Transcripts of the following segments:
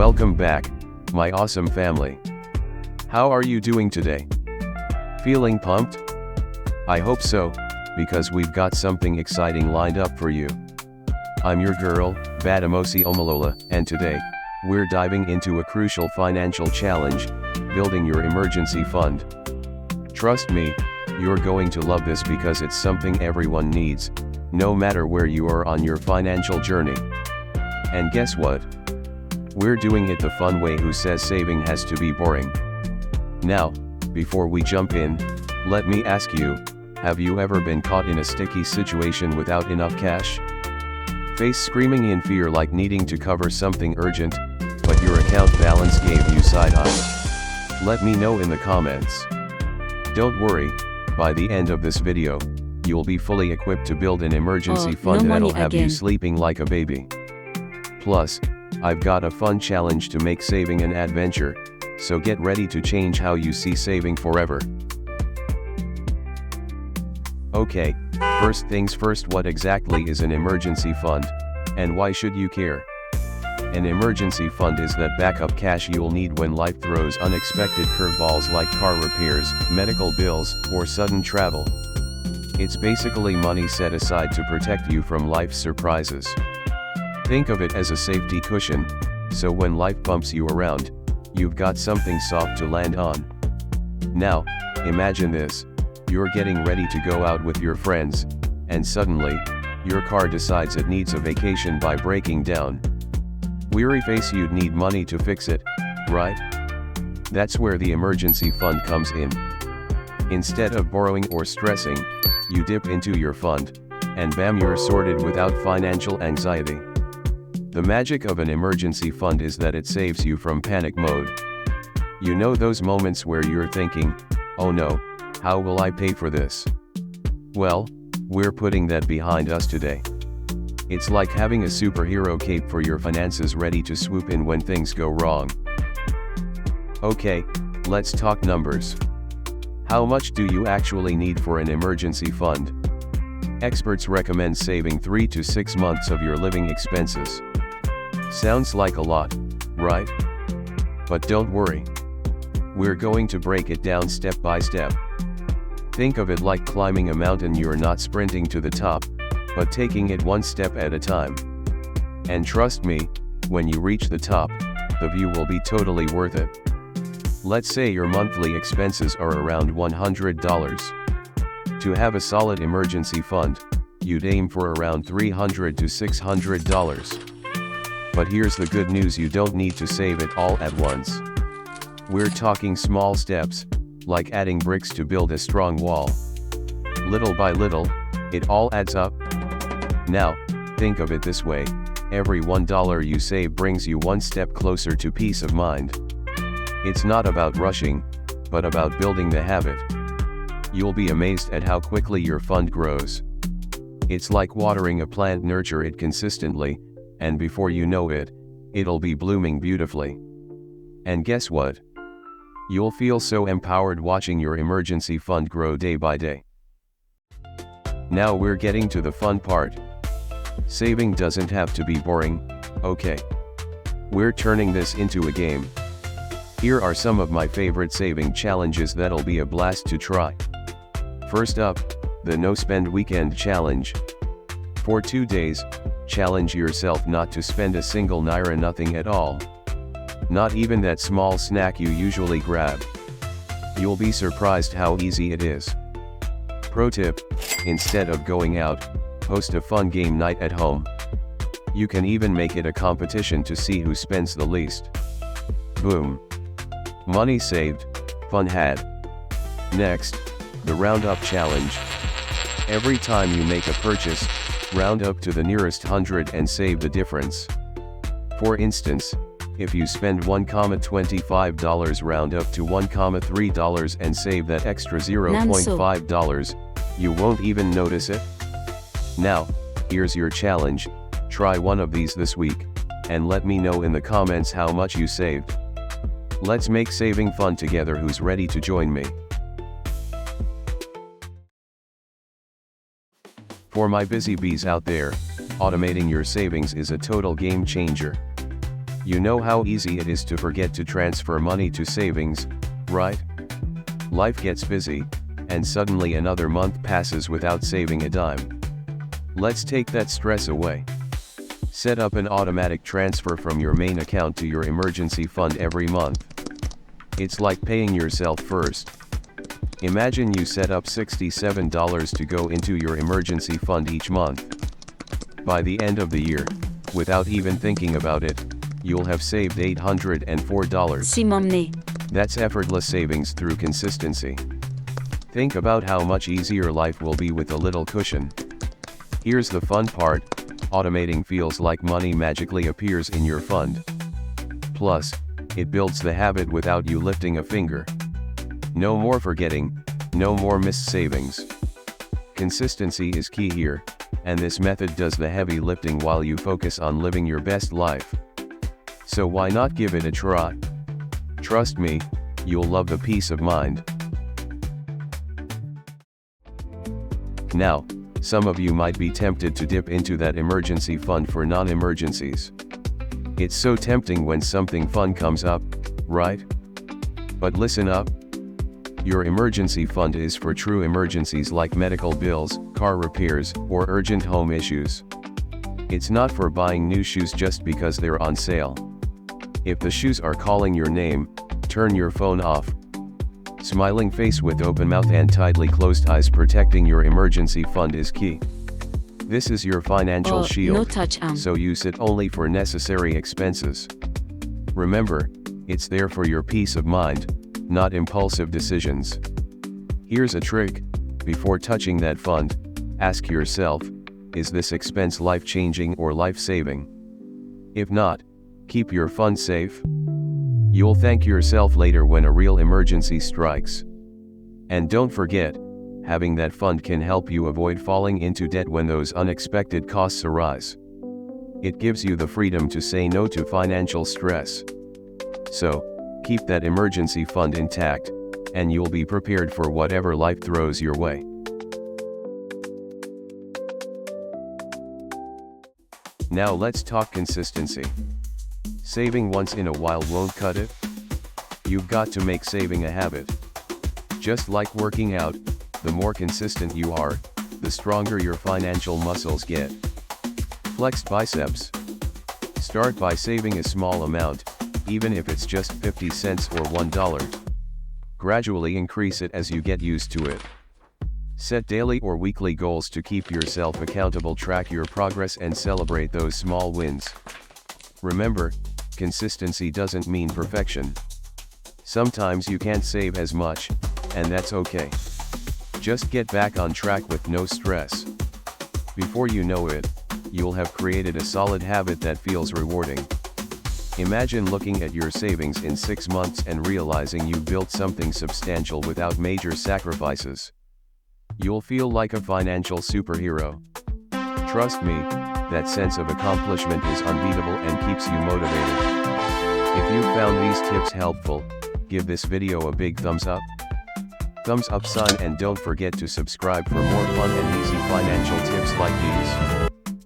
Welcome back, my awesome family. How are you doing today? Feeling pumped? I hope so, because we've got something exciting lined up for you. I'm your girl, Badamosi Omalola, and today, we're diving into a crucial financial challenge, building your emergency fund. Trust me, you're going to love this because it's something everyone needs, no matter where you are on your financial journey. And guess what? We're doing it the fun way. Who says saving has to be boring? Now, before we jump in, let me ask you, have you ever been caught in a sticky situation without enough cash? Face screaming in fear like needing to cover something urgent, but your account balance gave you side eye? Let me know in the comments. Don't worry, by the end of this video, you'll be fully equipped to build an emergency fund that'll have you sleeping like a baby. Plus, I've got a fun challenge to make saving an adventure, so get ready to change how you see saving forever. Okay, first things first, what exactly is an emergency fund, and why should you care? An emergency fund is that backup cash you'll need when life throws unexpected curveballs like car repairs, medical bills, or sudden travel. It's basically money set aside to protect you from life's surprises. Think of it as a safety cushion, so when life bumps you around, you've got something soft to land on. Now, imagine this, you're getting ready to go out with your friends, and suddenly, your car decides it needs a vacation by breaking down. Weary face, you'd need money to fix it, right? That's where the emergency fund comes in. Instead of borrowing or stressing, you dip into your fund, and bam, you're sorted without financial anxiety. The magic of an emergency fund is that it saves you from panic mode. You know those moments where you're thinking, oh no, how will I pay for this? Well, we're putting that behind us today. It's like having a superhero cape for your finances, ready to swoop in when things go wrong. Okay, let's talk numbers. How much do you actually need for an emergency fund? Experts recommend saving 3 to 6 months of your living expenses. Sounds like a lot, right? But don't worry. We're going to break it down step by step. Think of it like climbing a mountain. You're not sprinting to the top, but taking it one step at a time. And trust me, when you reach the top, the view will be totally worth it. Let's say your monthly expenses are around $100. To have a solid emergency fund, you'd aim for around $300 to $600. But here's the good news, you don't need to save it all at once. We're talking small steps, like adding bricks to build a strong wall. Little by little, it all adds up. Now, think of it this way, every $1 you save brings you one step closer to peace of mind. It's not about rushing, but about building the habit. You'll be amazed at how quickly your fund grows. It's like watering a plant, nurture it consistently, and before you know it, it'll be blooming beautifully. And guess what? You'll feel so empowered watching your emergency fund grow day by day. Now we're getting to the fun part. Saving doesn't have to be boring, okay? We're turning this into a game. Here are some of my favorite saving challenges that'll be a blast to try. First up, the No Spend Weekend Challenge. For 2 days, challenge yourself not to spend a single naira, nothing at all. Not even that small snack you usually grab. You'll be surprised how easy it is. Pro tip, instead of going out, host a fun game night at home. You can even make it a competition to see who spends the least. Boom. Money saved, fun had. Next, the Roundup Challenge. Every time you make a purchase, round up to the nearest 100 and save the difference. For instance, if you spend $1.25, round up to $1.3 and save that extra $0.5, you won't even notice it. Now, here's your challenge, try one of these this week, and let me know in the comments how much you saved. Let's make saving fun together. Who's ready to join me? For my busy bees out there, automating your savings is a total game changer. You know how easy it is to forget to transfer money to savings, right? Life gets busy, and suddenly another month passes without saving a dime. Let's take that stress away. Set up an automatic transfer from your main account to your emergency fund every month. It's like paying yourself first. Imagine you set up $67 to go into your emergency fund each month. By the end of the year, without even thinking about it, you'll have saved $804. That's effortless savings through consistency. Think about how much easier life will be with a little cushion. Here's the fun part, automating feels like money magically appears in your fund. Plus, it builds the habit without you lifting a finger. No more forgetting, no more missed savings. Consistency is key here, and this method does the heavy lifting while you focus on living your best life. So why not give it a try? Trust me, you'll love the peace of mind. Now, some of you might be tempted to dip into that emergency fund for non-emergencies. It's so tempting when something fun comes up, right? But listen up. Your emergency fund is for true emergencies like medical bills, car repairs, or urgent home issues. It's not for buying new shoes just because they're on sale. If the shoes are calling your name, turn your phone off. Smiling face with open mouth and tightly closed eyes protecting your emergency fund is key. This is your financial shield, so use it only for necessary expenses. Remember, it's there for your peace of mind, not impulsive decisions. Here's a trick: before touching that fund, ask yourself, is this expense life-changing or life-saving? If not, keep your fund safe. You'll thank yourself later when a real emergency strikes. And don't forget, having that fund can help you avoid falling into debt when those unexpected costs arise. It gives you the freedom to say no to financial stress. So, keep that emergency fund intact, and you'll be prepared for whatever life throws your way. Now let's talk consistency. Saving once in a while won't cut it. You've got to make saving a habit. Just like working out, the more consistent you are, the stronger your financial muscles get. Flexed biceps. Start by saving a small amount, even if it's just 50 cents or $1. Gradually increase it as you get used to it. Set daily or weekly goals to keep yourself accountable, track your progress and celebrate those small wins. Remember, consistency doesn't mean perfection. Sometimes you can't save as much, and that's okay. Just get back on track with no stress. Before you know it, you'll have created a solid habit that feels rewarding. Imagine looking at your savings in 6 months and realizing you've built something substantial without major sacrifices. You'll feel like a financial superhero. Trust me, that sense of accomplishment is unbeatable and keeps you motivated. If you found these tips helpful, give this video a big thumbs up. Thumbs up sign, and don't forget to subscribe for more fun and easy financial tips like these.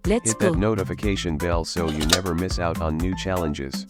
Hit that notification bell so you never miss out on new challenges.